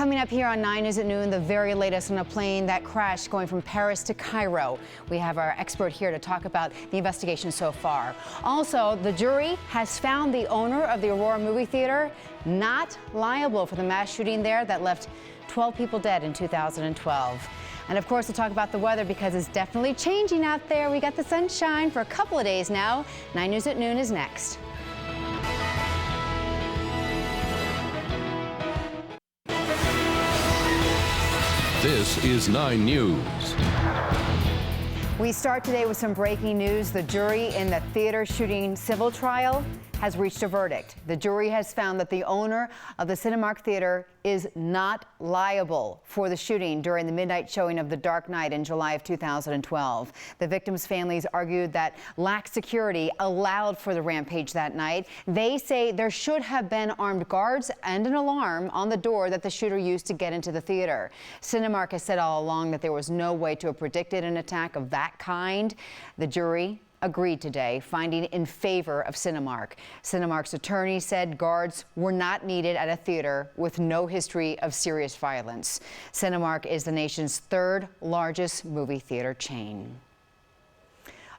Coming up here on 9 News at Noon, the very latest on a plane that crashed going from Paris to Cairo. We have our expert here to talk about the investigation so far. Also, the jury has found the owner of the Aurora movie theater not liable for the mass shooting there that left 12 people dead in 2012. And of course, we'll talk about the weather because it's definitely changing out there. We got the sunshine for a couple of days now. 9 News at Noon is next. This is 9 News. We start today with some breaking news. The jury in the theater shooting civil trial has reached a verdict. The jury has found that the owner of the Cinemark Theater is not liable for the shooting during the midnight showing of The Dark Knight in July of 2012. The victims' families argued that lax security allowed for the rampage that night. They say there should have been armed guards and an alarm on the door that the shooter used to get into the theater. Cinemark has said all along that there was no way to have predicted an attack of that kind. The jury agreed today, finding in favor of Cinemark. Cinemark's attorney said guards were not needed at a theater with no history of serious violence. Cinemark is the nation's third largest movie theater chain.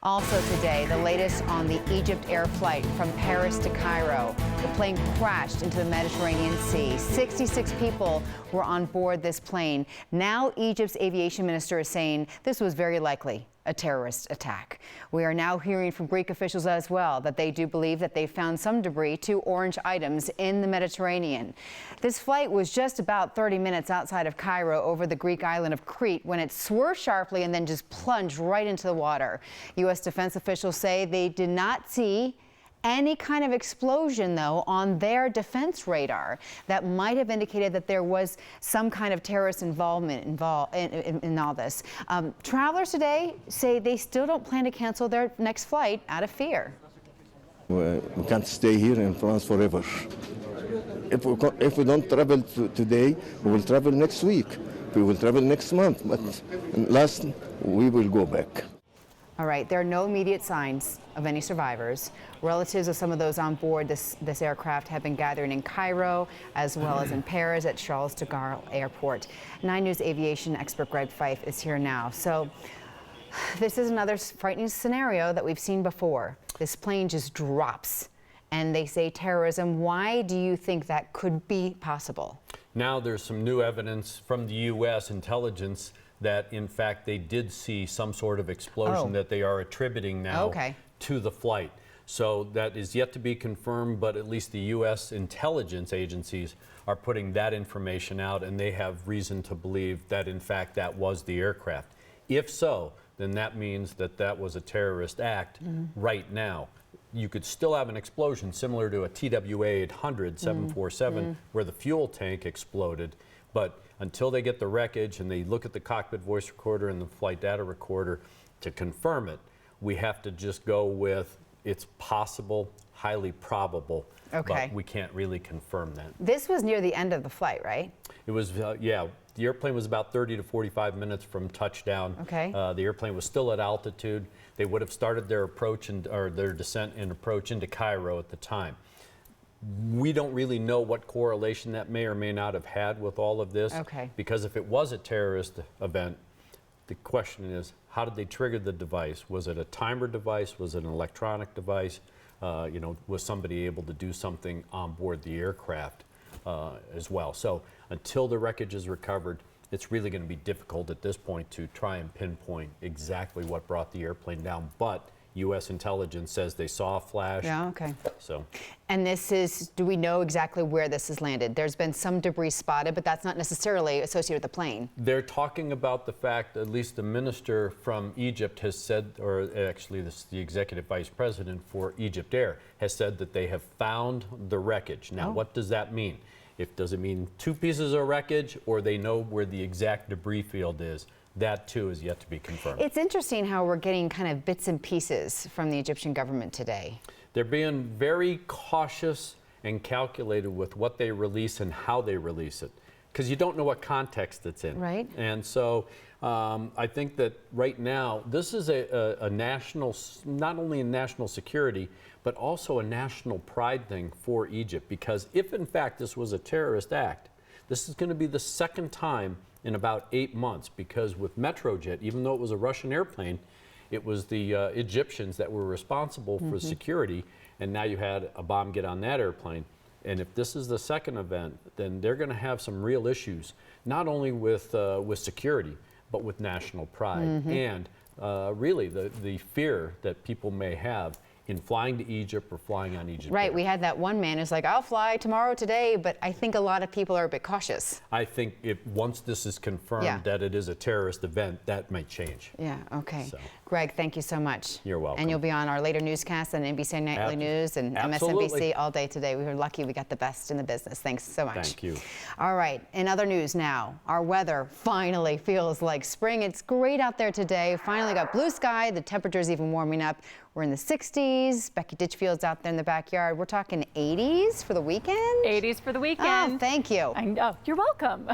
Also today, the latest on the Egypt Air flight from Paris to Cairo. The plane crashed into the Mediterranean Sea. 66 people were on board this plane. Now Egypt's aviation minister is saying this was very likely a terrorist attack. We are now hearing from Greek officials as well that they do believe that they found some debris, 2 orange items, in the Mediterranean. This flight was just about 30 minutes outside of Cairo over the Greek island of Crete when it swerved sharply and then just plunged right into the water. U.S. defense officials say they did not see any kind of explosion, though, on their defense radar that might have indicated that there was some kind of terrorist involvement in all this. Travelers today say they still don't plan to cancel their next flight out of fear. We can't stay here in France forever. If we don't travel today, we will travel next week. We will travel next month, but last we will go back. All right, there are no immediate signs of any survivors. Relatives of some of those on board this aircraft have been gathering in Cairo as well as in Paris at Charles de Gaulle Airport. 9 News aviation expert Greg Fife is here now. So this is another frightening scenario that we've seen before. This plane just drops and they say terrorism. Why do you think that could be possible? Now there's some new evidence from the U.S. intelligence that in fact they did see some sort of explosion that they are attributing now to the flight. So that is yet to be confirmed, but at least the U.S. intelligence agencies are putting that information out, and they have reason to believe that in fact that was the aircraft. If so, then that means that that was a terrorist act right now. You could still have an explosion similar to a TWA 800 747 where the fuel tank exploded, but until they get the wreckage and they look at the cockpit voice recorder and the flight data recorder to confirm it, we have to just go with it's possible, highly probable, but we can't really confirm that. This was near the end of the flight, right? It was, yeah. The airplane was about 30 to 45 minutes from touchdown. The airplane was still at altitude. They would have started their approach or their descent and approach into Cairo at the time. We don't really know what correlation that may or may not have had with all of this. Because if it was a terrorist event, the question is, how did they trigger the device? Was it a timer device? Was it an electronic device? You know, was somebody able to do something on board the aircraft as well? So until the wreckage is recovered, it's really going to be difficult at this point to try and pinpoint exactly what brought the airplane down. But U.S. intelligence says they saw a flash. So. And this is, do we know exactly where this has landed? There's been some debris spotted, but that's not necessarily associated with the plane. They're talking about the fact, at least the minister from Egypt has said, or actually this is the executive vice president for Egypt Air, has said that they have found the wreckage. Now, what does that mean? Does it mean 2 pieces of wreckage, or they know where the exact debris field is? That, too, is yet to be confirmed. It's interesting how we're getting kind of bits and pieces from the Egyptian government today. They're being very cautious and calculated with what they release and how they release it, because you don't know what context it's in. Right. And so I think that right now, this is a national, not only a national security, but also a national pride thing for Egypt, because if in fact this was a terrorist act, This is going to be the second time in about 8 months, because with Metrojet, even though it was a Russian airplane, it was the Egyptians that were responsible for security, and now you had a bomb get on that airplane. And if this is the second event, then they're going to have some real issues, not only with security, but with national pride and really the fear that people may have in flying to Egypt or flying on Egypt. Right, Air. we had that one man who's like, I'll fly tomorrow, today, but I think a lot of people are a bit cautious. I think once this is confirmed that it is a terrorist event, that might change. Yeah, okay. So. Greg, thank you so much. You're welcome. And you'll be on our later newscast on NBC Nightly News and MSNBC all day today. We were lucky we got the best in the business. Thanks so much. Thank you. All right, in other news now, our weather finally feels like spring. It's great out there today. Finally got blue sky. The temperature's even warming up. We're in the 60s. Becky Ditchfield's out there in the backyard. We're talking 80s for the weekend? 80s for the weekend. Oh, thank you. I know. You're welcome.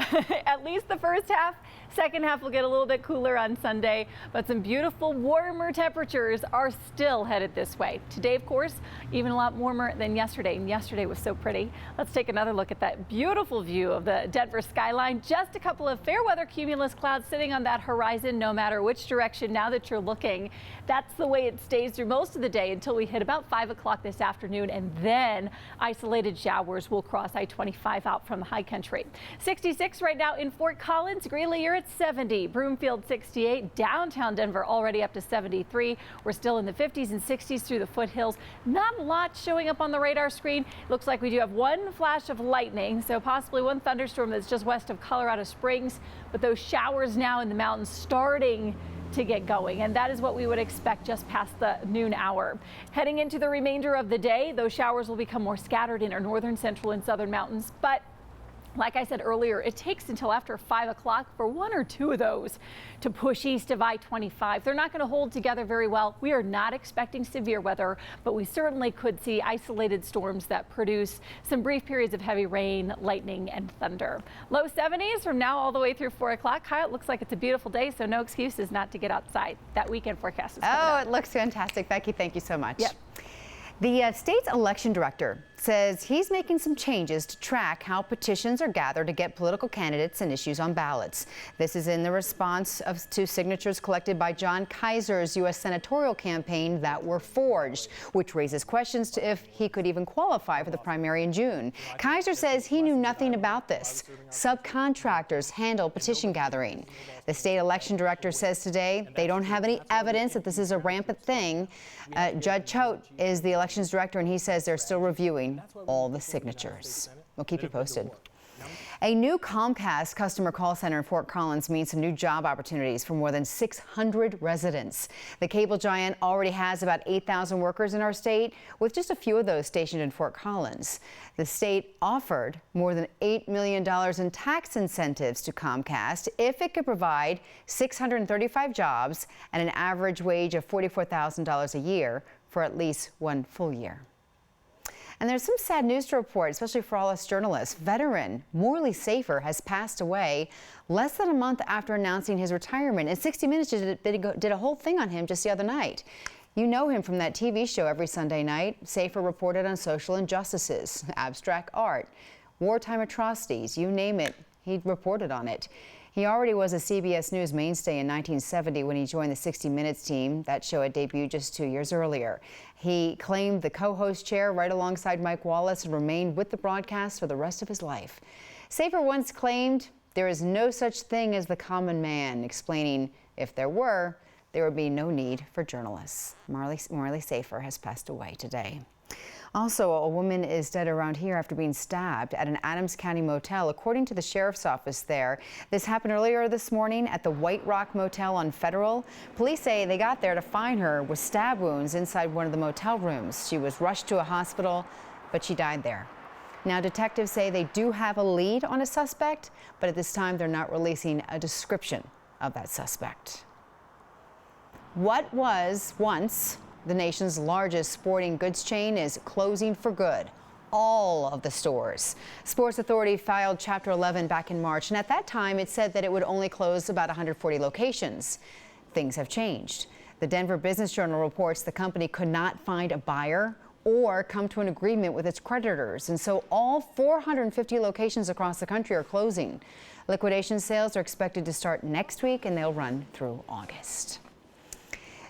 At least the first half. Second half will get a little bit cooler on Sunday, but some beautiful warmer temperatures are still headed this way. Today, of course, even a lot warmer than yesterday, and yesterday was so pretty. Let's take another look at that beautiful view of the Denver skyline. Just a couple of fair weather cumulus clouds sitting on that horizon, no matter which direction now that you're looking. That's the way it stays through most of the day until we hit about 5 o'clock this afternoon, and then isolated showers will cross I-25 out from the high country. 66 right now in Fort Collins. Greeley, you're at 70, Broomfield 68, downtown Denver already up to 73. We're still in the 50s and 60s through the foothills. Not a lot showing up on the radar screen. Looks like we do have one flash of lightning, so possibly one thunderstorm that's just west of Colorado Springs. But those showers now in the mountains starting to get going, and that is what we would expect just past the noon hour. Heading into the remainder of the day, those showers will become more scattered in our northern, central, and southern mountains, but like I said earlier, it takes until after 5 o'clock for one or two of those to push east of I-25. They're not going to hold together very well. We are not expecting severe weather, but we certainly could see isolated storms that produce some brief periods of heavy rain, lightning, and thunder. Low 70s from now all the way through 4 o'clock. Kyle, it looks like it's a beautiful day, so no excuses not to get outside. That weekend forecast is coming up. It looks fantastic. Becky, thank you so much. Yep. The state's election director says he's making some changes to track how petitions are gathered to get political candidates and issues on ballots. This is in the response to signatures collected by John Kaiser's U.S. senatorial campaign that were forged, which raises questions to if he could even qualify for the primary in June. Kaiser says he knew nothing about this. Subcontractors handle petition gathering. The state election director says today they don't have any evidence that this is a rampant thing. Judd Choate is the elections director, and he says they're still reviewing all the signatures. We'll keep you posted. A new Comcast customer call center in Fort Collins means some new job opportunities for more than 600 residents. The cable giant already has about 8,000 workers in our state, with just a few of those stationed in Fort Collins. The state offered more than $8 million in tax incentives to Comcast if it could provide 635 jobs and an average wage of $44,000 a year for at least one full year. And there's some sad news to report, especially for all us journalists. Veteran Morley Safer has passed away less than a month after announcing his retirement. And 60 Minutes did a whole thing on him just the other night. You know him from that TV show every Sunday night. Safer reported on social injustices, abstract art, wartime atrocities, you name it, he reported on it. He already was a CBS News mainstay in 1970 when he joined the 60 Minutes team. That show had debuted just 2 years earlier. He claimed the co-host chair right alongside Mike Wallace and remained with the broadcast for the rest of his life. Safer once claimed there is no such thing as the common man, explaining if there were, there would be no need for journalists. Morley Safer has passed away today. Also, a woman is dead around here after being stabbed at an Adams County motel, according to the sheriff's office there. This happened earlier this morning at the White Rock Motel on Federal. Police say they got there to find her with stab wounds inside one of the motel rooms. She was rushed to a hospital, but she died there. Now, detectives say they do have a lead on a suspect, but at this time they're not releasing a description of that suspect. What was once the nation's largest sporting goods chain is closing for good. All of the stores. Sports Authority filed Chapter 11 back in March, and at that time it said that it would only close about 140 locations. Things have changed. The Denver Business Journal reports the company could not find a buyer or come to an agreement with its creditors. And so all 450 locations across the country are closing. Liquidation sales are expected to start next week, and they'll run through August.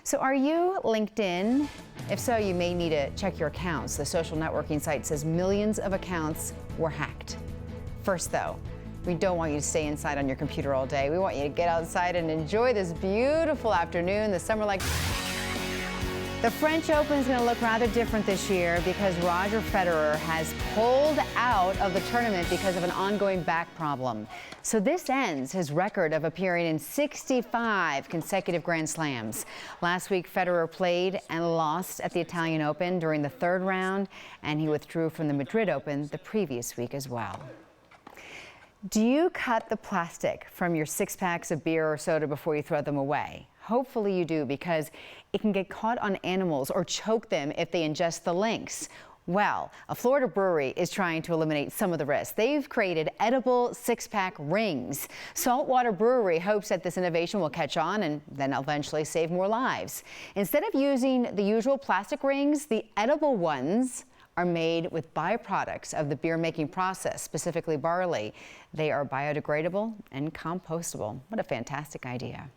So are you LinkedIn? If so, you may need to check your accounts. The social networking site says millions of accounts were hacked. First, though, we don't want you to stay inside on your computer all day. We want you to get outside and enjoy this beautiful afternoon, the summer like. The French Open is going to look rather different this year because Roger Federer has pulled out of the tournament because of an ongoing back problem. So this ends his record of appearing in 65 consecutive Grand Slams. Last week, Federer played and lost at the Italian Open during the third round, and he withdrew from the Madrid Open the previous week as well. Do you cut the plastic from your 6-packs of beer or soda before you throw them away? Hopefully you do, because it can get caught on animals or choke them if they ingest the links. Well, a Florida brewery is trying to eliminate some of the risks. They've created edible 6-pack rings. Saltwater Brewery hopes that this innovation will catch on and then eventually save more lives. Instead of using the usual plastic rings, the edible ones are made with byproducts of the beer making process, specifically barley. They are biodegradable and compostable. What a fantastic idea.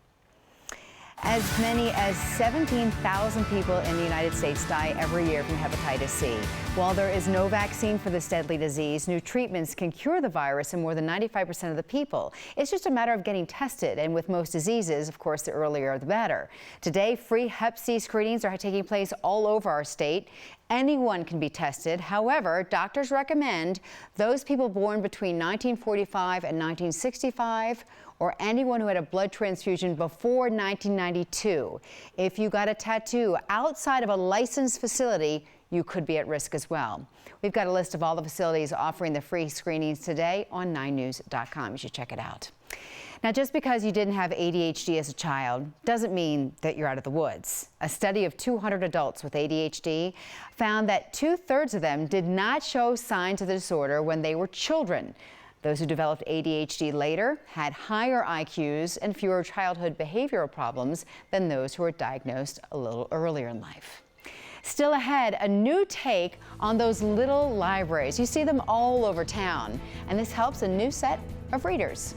As many as 17,000 people in the United States die every year from hepatitis C. While there is no vaccine for this deadly disease, new treatments can cure the virus in more than 95% of the people. It's just a matter of getting tested, and with most diseases, of course, the earlier the better. Today, free Hep C screenings are taking place all over our state. Anyone can be tested. However, doctors recommend those people born between 1945 and 1965 or anyone who had a blood transfusion before 1992. If you got a tattoo outside of a licensed facility, you could be at risk as well. We've got a list of all the facilities offering the free screenings today on 9news.com. You should check it out. Now, just because you didn't have ADHD as a child doesn't mean that you're out of the woods. A study of 200 adults with ADHD found that 2/3 of them did not show signs of the disorder when they were children. Those who developed ADHD later had higher IQs and fewer childhood behavioral problems than those who were diagnosed a little earlier in life. Still ahead, a new take on those little libraries. You see them all over town, and this helps a new set of readers.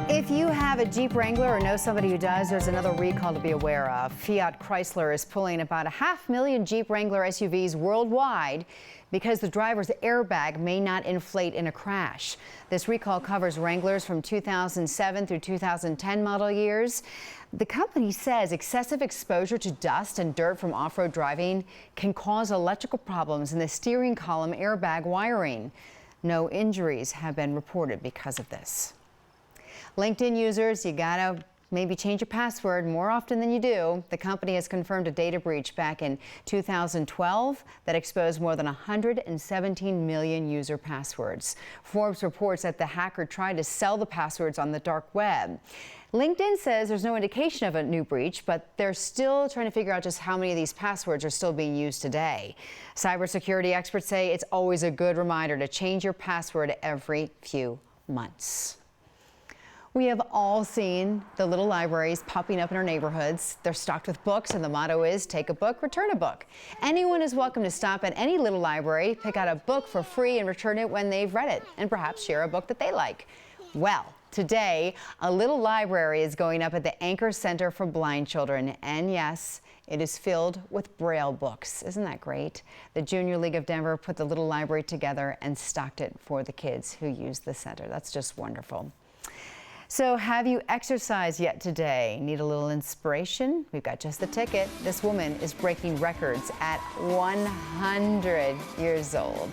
If you have a Jeep Wrangler or know somebody who does, there's another recall to be aware of. Fiat Chrysler is pulling about 500,000 Jeep Wrangler SUVs worldwide because the driver's airbag may not inflate in a crash. This recall covers Wranglers from 2007 through 2010 model years. The company says excessive exposure to dust and dirt from off-road driving can cause electrical problems in the steering column airbag wiring. No injuries have been reported because of this. LinkedIn users, you gotta maybe change your password more often than you do. The company has confirmed a data breach back in 2012 that exposed more than 117 million user passwords. Forbes reports that the hacker tried to sell the passwords on the dark web. LinkedIn says there's no indication of a new breach, but they're still trying to figure out just how many of these passwords are still being used today. Cybersecurity experts say it's always a good reminder to change your password every few months. We have all seen the little libraries popping up in our neighborhoods. They're stocked with books, and the motto is take a book, return a book. Anyone is welcome to stop at any little library, pick out a book for free, and return it when they've read it, and perhaps share a book that they like. Well, today, a little library is going up at the Anchor Center for Blind Children, and yes, it is filled with Braille books. Isn't that great? The Junior League of Denver put the little library together and stocked it for the kids who use the center. That's just wonderful. So have you exercised yet today? Need a little inspiration? We've got just the ticket. This woman is breaking records at 100 years old.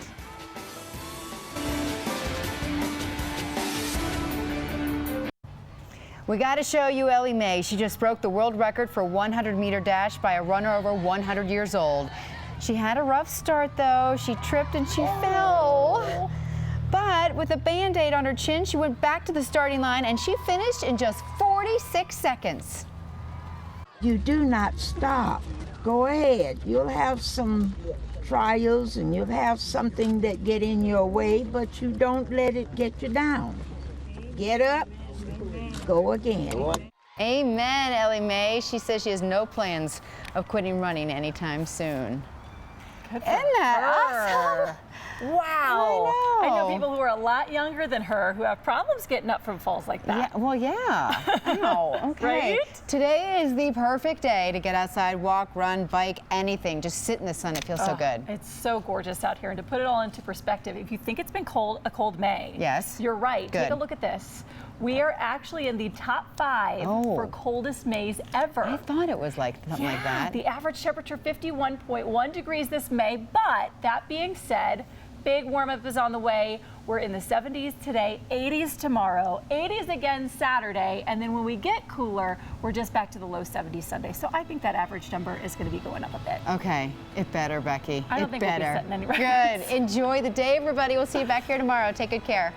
We got to show you Ellie Mae. She just broke the world record for 100-meter dash by a runner over 100 years old. She had a rough start, though. She tripped and she fell. But with a Band-Aid on her chin, she went back to the starting line and she finished in just 46 seconds. You do not stop. Go ahead. You'll have some trials and you'll have something that get in your way, but you don't let it get you down. Get up, Go again. Amen, Ellie Mae. She says she has no plans of quitting running anytime soon. Good for Isn't that her. awesome? Wow. I know. I know people who are a lot younger than her who have problems getting up from falls like that. Yeah, well, yeah. Wow. Okay. Right? Today is the perfect day to get outside, walk, run, bike, anything. Just sit in the sun. It feels so good. It's so gorgeous out here. And to put it all into perspective, if you think it's been cold, a cold May, Yes. you're right. Take a Good. look at this. We are actually in the top 5 for coldest Mays ever. I thought it was like something like that. The average temperature 51.1 degrees this May, but that being said, big warm up is on the way. We're in the 70s today, 80s tomorrow, 80s again Saturday, and then when we get cooler, we're just back to the low 70s Sunday. So I think that average number is going to be going up a bit. Okay. It better, Becky. I don't it think we'll be better. setting any records. Good. Enjoy the day, everybody. We'll see you back here tomorrow. Take good care.